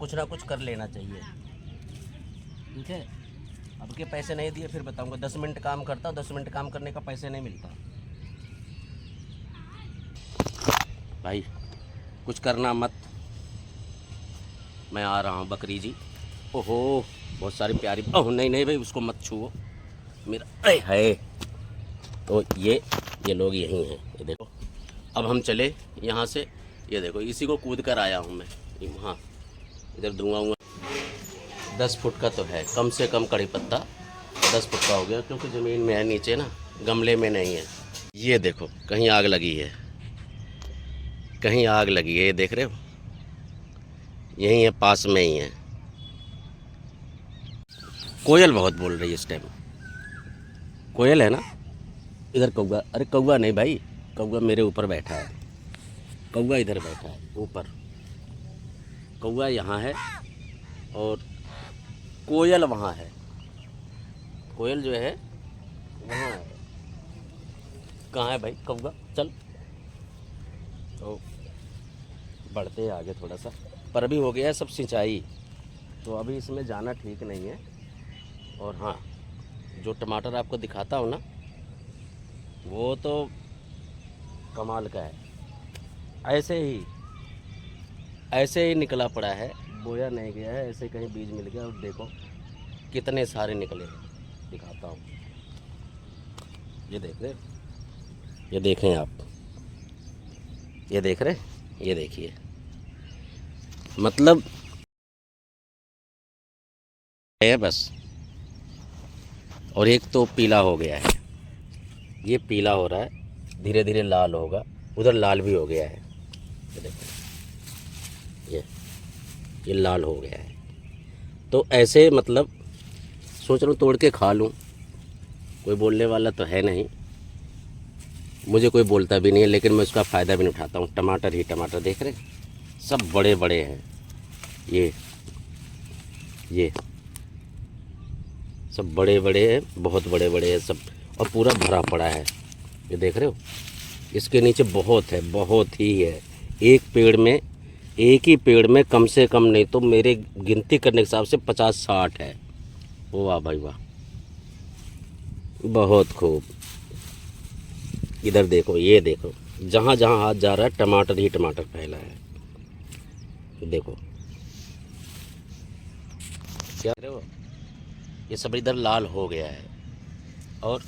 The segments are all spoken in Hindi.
कुछ ना कुछ कर लेना चाहिए, ठीक है। अब के पैसे नहीं दिए फिर बताऊंगा। 10 मिनट काम करता हूँ, 10 मिनट काम करने का पैसे नहीं मिलता भाई। कुछ करना मत, मैं आ रहा हूँ बकरी जी। ओहो बहुत सारी प्यारी। ओह नहीं नहीं भाई, उसको मत छुओ मेरा। अरे है तो ये लोग यहीं हैं, ये देखो। अब हम चले यहाँ से, ये देखो इसी को कूद कर आया हूँ मैं वहाँ। इधर धुआं हुआ 10 फुट का तो है कम से कम, कड़ी पत्ता 10 फुट का हो गया, क्योंकि ज़मीन में है नीचे ना, गमले में नहीं है। ये देखो कहीं आग लगी है, कहीं आग लगी है, ये देख रहे हो, यहीं है, पास में ही है। कोयल बहुत बोल रही है इस टाइम, कोयल है ना। इधर कौवा, अरे कौवा नहीं भाई, कौवा मेरे ऊपर बैठा है, कौवा इधर बैठा है ऊपर, कौवा यहाँ है और कोयल वहाँ है। कोयल जो है वहाँ है। कहाँ है भाई कौवा? चल तो बढ़ते हैं आगे थोड़ा सा, पर अभी हो गया है सब सिंचाई, तो अभी इसमें जाना ठीक नहीं है। और हाँ, जो टमाटर आपको दिखाता हूँ ना, वो तो कमाल का है। ऐसे ही निकला पड़ा है, बोया नहीं गया है, ऐसे कहीं बीज मिल गया। और देखो कितने सारे निकले, दिखाता हूँ। ये देख रहे, ये देखें आप, ये देख रहे, ये देखिए, मतलब है बस। और एक तो पीला हो गया है, ये पीला हो रहा है, धीरे धीरे लाल होगा। उधर लाल भी हो गया है, ये देखो, ये लाल हो गया है। तो ऐसे मतलब सोच रहा हूँ तोड़ के खा लूँ, कोई बोलने वाला तो है नहीं, मुझे कोई बोलता भी नहीं है, लेकिन मैं उसका फ़ायदा भी नहीं उठाता हूँ। टमाटर ही टमाटर देख रहे, सब बड़े बड़े हैं, ये सब बड़े बड़े हैं, बहुत बड़े बड़े हैं सब, और पूरा भरा पड़ा है, ये देख रहे हो। इसके नीचे बहुत है, बहुत ही है। एक ही पेड़ में कम से कम नहीं तो मेरे गिनती करने के हिसाब से 50-60 है। वाह भाई वाह, बहुत खूब। इधर देखो, ये देखो, जहाँ जहाँ हाथ जा रहा है टमाटर ही टमाटर फैला है। देखो क्या रहे हो, ये सब इधर लाल हो गया है, और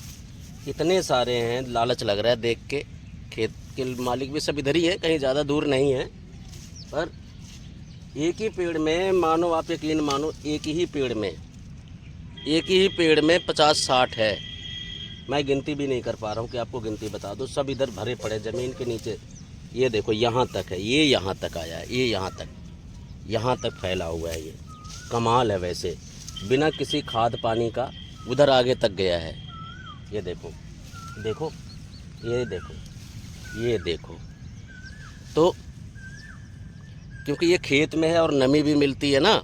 इतने सारे हैं, लालच लग रहा है देख के। खेत के मालिक भी सब इधर ही है, कहीं ज़्यादा दूर नहीं है। पर एक ही पेड़ में, मानो आप यकीन मानो, एक ही पेड़ में 50-60 है। मैं गिनती भी नहीं कर पा रहा हूँ कि आपको गिनती बता दूँ। सब इधर भरे पड़े ज़मीन के नीचे, ये देखो यहाँ तक है, ये यहाँ तक आया है, ये यहाँ तक फैला हुआ है। ये कमाल है वैसे, बिना किसी खाद पानी का उधर आगे तक गया है। ये देखो देखो, ये देखो। तो क्योंकि ये खेत में है और नमी भी मिलती है ना,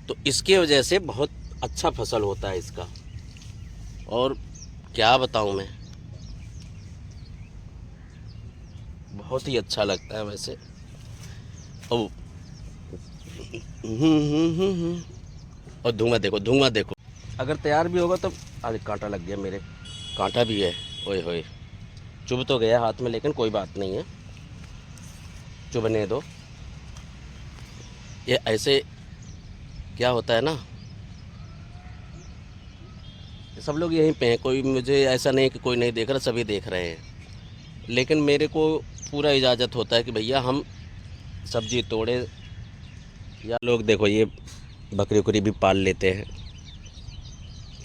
तो इसके वजह से बहुत अच्छा फसल होता है इसका। और क्या बताऊं मैं, बहुत ही अच्छा लगता है वैसे। ओ और धुआं देखो। अगर तैयार भी होगा तो, अरे कांटा लग गया मेरे, कांटा भी है, ओए होए, चुभ तो गया हाथ में, लेकिन कोई बात नहीं है, चुभने दो। ये ऐसे क्या होता है ना, सब लोग यहीं पे हैं, कोई मुझे ऐसा नहीं कि कोई नहीं देख रहा, सभी देख रहे हैं। लेकिन मेरे को पूरा इजाज़त होता है कि भैया हम सब्जी तोड़े, या लोग देखो ये बकरी उकरी भी पाल लेते हैं,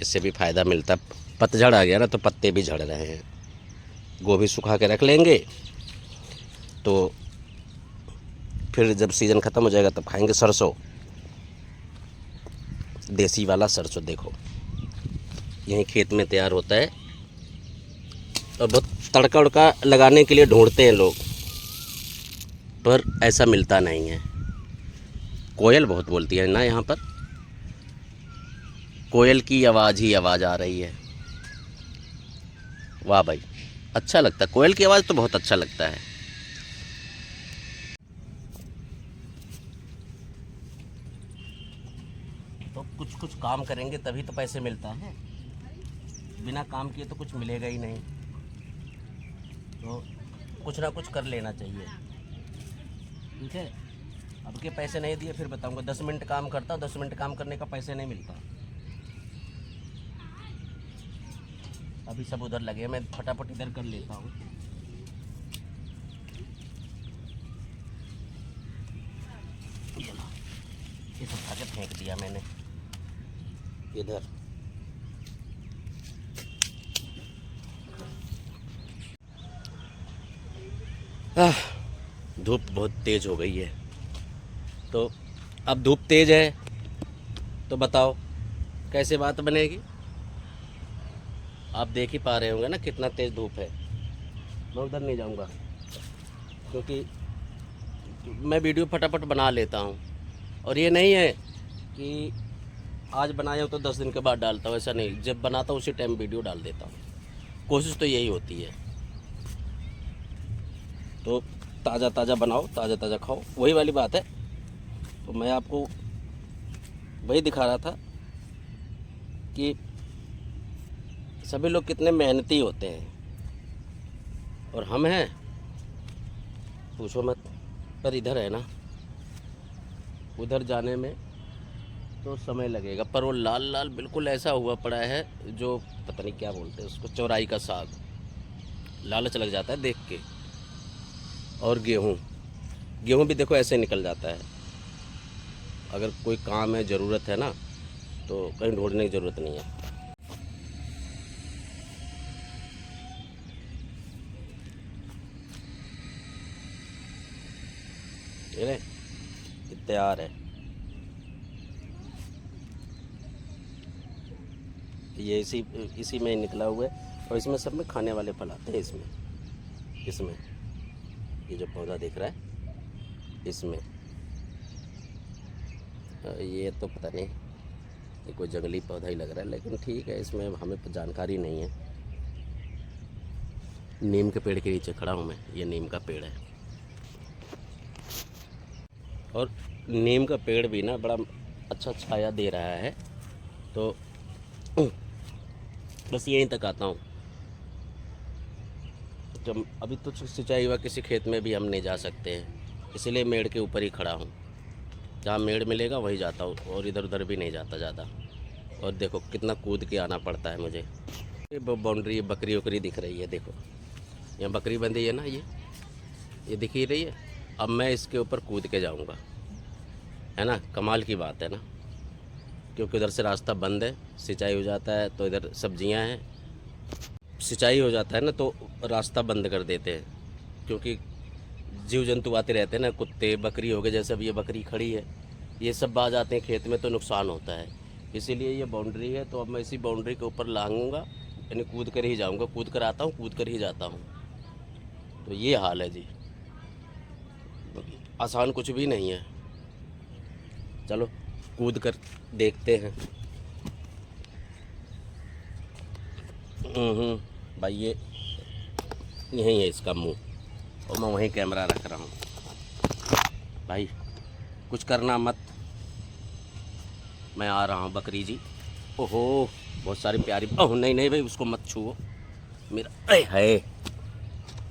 इससे भी फ़ायदा मिलता है। पतझड़ आ गया ना तो पत्ते भी झड़ रहे हैं। गोभी सुखा के रख लेंगे तो फिर जब सीज़न ख़त्म हो जाएगा तब खाएंगे। सरसों, देसी वाला सरसों देखो, यहीं खेत में तैयार होता है। और बहुत तड़का उड़का लगाने के लिए ढूंढते हैं लोग, पर ऐसा मिलता नहीं है। कोयल बहुत बोलती है ना यहाँ पर, कोयल की आवाज़ ही आवाज़ आ रही है। वाह भाई, अच्छा लगता है, कोयल की आवाज़ तो बहुत अच्छा लगता है। तो कुछ कुछ काम करेंगे तभी तो पैसे मिलता है, बिना काम किए तो कुछ मिलेगा ही नहीं। तो कुछ ना कुछ कर लेना चाहिए, ठीक है। अब के पैसे नहीं दिए फिर बताऊंगा। 10 मिनट काम करता हूँ, 10 मिनट काम करने का पैसे नहीं मिलता। अभी सब उधर लगे, मैं फटाफट इधर कर लेता हूँ। ये लो, ये सब उठा के फेंक दिया मैंने इधर। धूप बहुत तेज़ हो गई है, तो अब धूप तेज़ है तो बताओ कैसे बात बनेगी। आप देख ही पा रहे होंगे ना कितना तेज़ धूप है। मैं उधर नहीं जाऊंगा क्योंकि मैं वीडियो फटाफट बना लेता हूं, और ये नहीं है कि आज बनाया हो तो 10 दिन के बाद डालता हूँ, ऐसा नहीं। जब बनाता हूँ उसी टाइम वीडियो डाल देता हूँ। कोशिश तो यही होती है। तो ताज़ा ताज़ा बनाओ, ताज़ा ताज़ा खाओ, वही वाली बात है। तो मैं आपको वही दिखा रहा था कि सभी लोग कितने मेहनती होते हैं, और हम हैं पूछो मत। पर इधर है ना, उधर जाने में तो समय लगेगा। पर वो लाल लाल बिल्कुल ऐसा हुआ पड़ा है जो पता नहीं क्या बोलते हैं उसको, चौराई का साग। लालच लग जाता है देख के। और गेहूँ भी देखो ऐसे निकल जाता है। अगर कोई काम है, ज़रूरत है ना, तो कहीं ढूंढने की ज़रूरत नहीं है। ये तैयार है। ये इसी में निकला हुआ है, और इसमें सब में खाने वाले फल आते हैं। इसमें ये जो पौधा दिख रहा है इसमें, ये तो पता नहीं, ये कोई जंगली पौधा ही लग रहा है, लेकिन ठीक है, इसमें हमें तो जानकारी नहीं है। नीम के पेड़ के नीचे खड़ा हूँ मैं। ये नीम का पेड़ है, और नीम का पेड़ भी ना बड़ा अच्छा छाया दे रहा है। तो बस यहीं तक आता हूँ। जब अभी तो सिंचाई हुआ, किसी खेत में भी हम नहीं जा सकते हैं, इसलिए मेड़ के ऊपर ही खड़ा हूँ। जहाँ मेड़ मिलेगा वहीं जाता हूँ, और इधर उधर भी नहीं जाता ज़्यादा। और देखो कितना कूद के आना पड़ता है मुझे। ये बाउंड्री, बकरी वकरी दिख रही है, देखो यहाँ बकरी बंधी है ना, ये दिख ही रही है। अब मैं इसके ऊपर कूद के जाऊँगा, है ना। कमाल की बात है ना, क्योंकि उधर से रास्ता बंद है। सिंचाई हो जाता है तो इधर सब्जियां हैं, सिंचाई हो जाता है ना तो रास्ता बंद कर देते हैं, क्योंकि जीव जंतु आते रहते हैं ना, कुत्ते बकरी हो गए। जैसे अब ये बकरी खड़ी है, ये सब आ जाते हैं खेत में तो नुकसान होता है। इसीलिए ये बाउंड्री है, तो अब मैं इसी बाउंड्री के ऊपर लांघूंगा, यानी कूद कर ही जाऊँगा। कूद कर आता हूँ, कूद कर ही जाता हूँ। तो ये हाल है जी, आसान कुछ भी नहीं है। चलो कूद कर देखते हैं। भाई ये यहीं है इसका मुंह, और मैं वहीं कैमरा रख रहा हूँ। भाई कुछ करना मत, मैं आ रहा हूँ। बकरी जी, ओहो बहुत सारी प्यारी। ओह नहीं नहीं भाई, उसको मत छुओ मेरा, अरे है।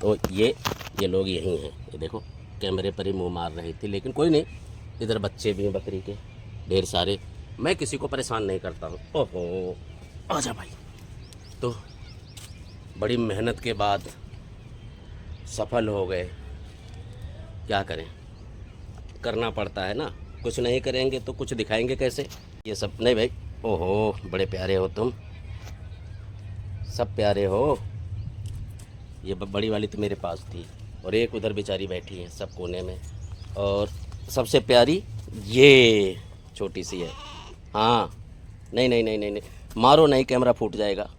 तो ये लोग यहीं हैं। ये देखो कैमरे पर ही मुंह मार रही थी, लेकिन कोई नहीं। इधर बच्चे भी हैं बकरी के ढेर सारे। मैं किसी को परेशान नहीं करता हूँ। ओहो आजा भाई। तो बड़ी मेहनत के बाद सफल हो गए। क्या करें, करना पड़ता है ना। कुछ नहीं करेंगे तो कुछ दिखाएंगे कैसे। ये सब नहीं भाई। ओहो बड़े प्यारे हो तुम, सब प्यारे हो। ये बड़ी वाली तो मेरे पास थी, और एक उधर बेचारी बैठी है सब कोने में, और सबसे प्यारी ये छोटी सी है। हाँ नहीं नहीं नहीं नहीं नहीं, मारो नहीं, कैमरा फूट जाएगा।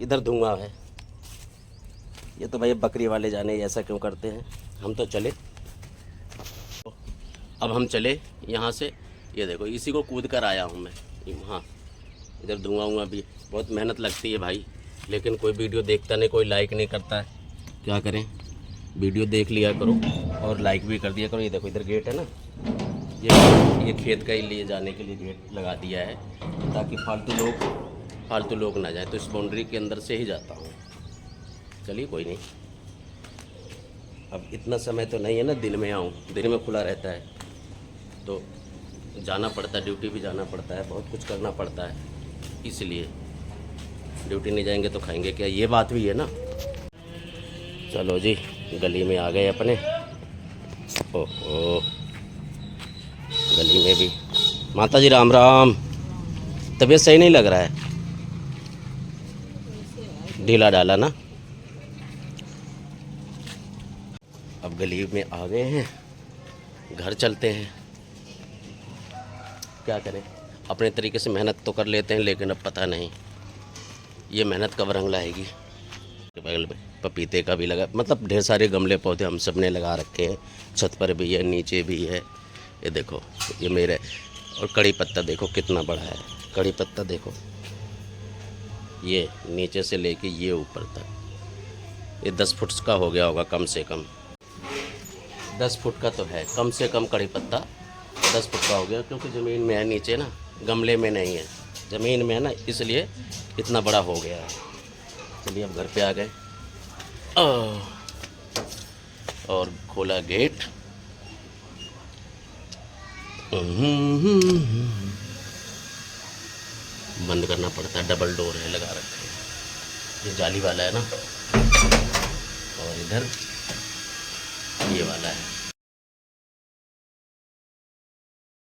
इधर धुआं है। ये तो भाई बकरी वाले जाने ऐसा क्यों करते हैं। हम तो चले, अब हम चले यहाँ से। ये देखो इसी को कूद कर आया हूँ मैं। हाँ इधर धुआं भी, बहुत मेहनत लगती है भाई, लेकिन कोई वीडियो देखता नहीं, कोई लाइक नहीं करता है। क्या करें, वीडियो देख लिया करो और लाइक भी कर दिया करो। ये देखो इधर गेट है ना, ये खेत का ही लिए जाने के लिए गेट लगा दिया है ताकि फालतू लोग ना जाए, तो इस बाउंड्री के अंदर से ही जाता हूँ। चलिए कोई नहीं, अब इतना समय तो नहीं है ना दिन में आऊँ, दिन में खुला रहता है तो जाना पड़ता है, ड्यूटी भी जाना पड़ता है, बहुत कुछ करना पड़ता है, इसलिए ड्यूटी नहीं जाएंगे तो खाएंगे क्या, ये बात भी है ना। चलो जी, गली में आ गए अपने। ओहो, गली में भी। माता जी राम राम। तबीयत सही नहीं लग रहा है, ढीला डाला ना। अब गली में आ गए हैं, घर चलते हैं। क्या करें, अपने तरीके से मेहनत तो कर लेते हैं, लेकिन अब पता नहीं ये मेहनत कब रंग लाएगी। बगल में पपीते का भी लगा, मतलब ढेर सारे गमले पौधे हम सब ने लगा रखे हैं, छत पर भी है, नीचे भी है। ये देखो, ये मेरे। और कड़ी पत्ता देखो कितना बड़ा है, कड़ी पत्ता देखो, ये नीचे से लेके ये ऊपर तक, ये 10 फुट का हो गया होगा कम से कम, 10 फुट का तो है कम से कम। कड़ी पत्ता 10 फुट का हो गया, क्योंकि ज़मीन में है नीचे ना, गमले में नहीं है, ज़मीन में है ना, इसलिए इतना बड़ा हो गया है। चलिए अब घर पे आ गए और खोला गेट। बंद करना पड़ता है, डबल डोर है लगा रखे, ये जाली वाला है ना, और इधर ये वाला है।